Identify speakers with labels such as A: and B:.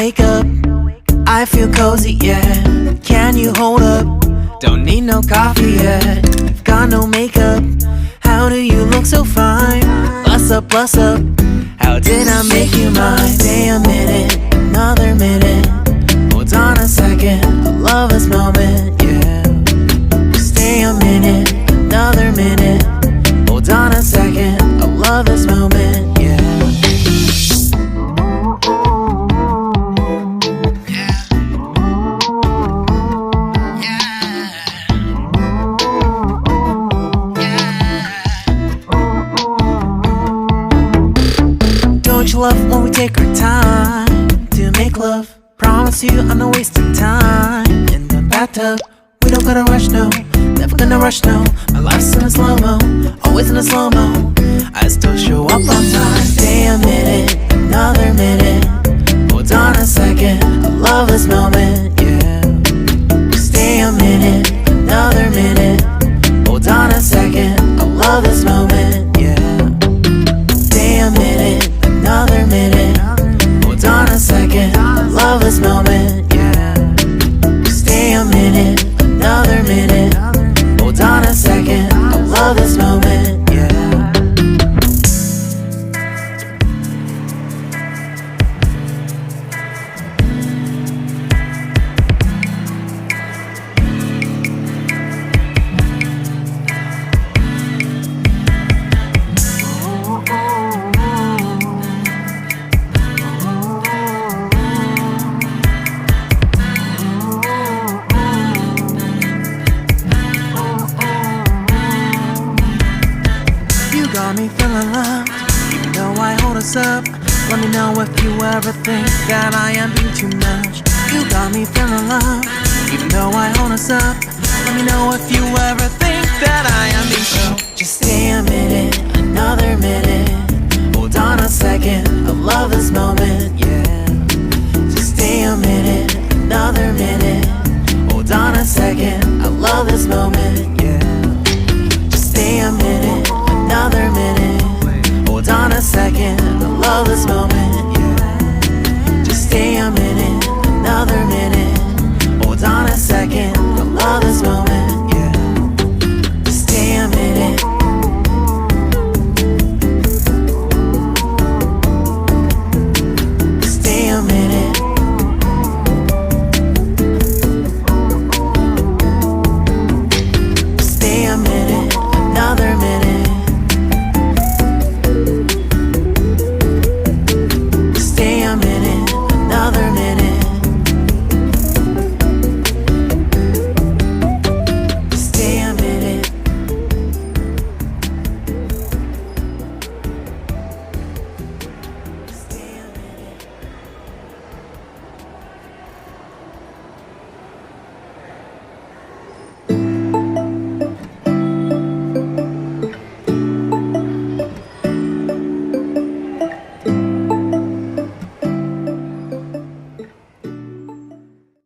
A: wake up, I feel cozy, yeah. Can you hold up? Don't need no coffee yet. You've got no makeup. How do you look so fine? Bust up, bust up. How did I make you mine? Stay a minute, another minute. Hold on a second, I love this moment, yeah. Stay a minute, another minute. Hold on a second, I love this moment, yeah. Don't you love when we take our time to make love? Promise you I'm not wasting time in the bathtub. We don't gotta rush, no. Never gonna rush, no. My life's in a slow-mo, always in a slow-mo. I still show up on time. Stay a minute, another minute. Hold on a second, I love this moment, yeah. Stay a minute, another minute. Hold on a second, I love this moment, yeah. Stay a minute, another minute. Hold on a second, I love this moment, yeah. Stay a minute, another minute. Hold on a second, I love this moment, yeah. Got me feeling loved, even though I hold us up. Let me know if you ever think that I am being too much. You got me feeling loved, even though I hold us up. Let me know if you ever think that I am being so. Just stay a minute, another minute. Hold on a second, I love this moment, yeah. Just stay a minute, another minute. Hold on a second, I love this moment, yeah. Just stay a minute, another minute. Hold on a second, I love this moment, yeah. Just stay a minute, another minute. Hold on a second, I love this moment.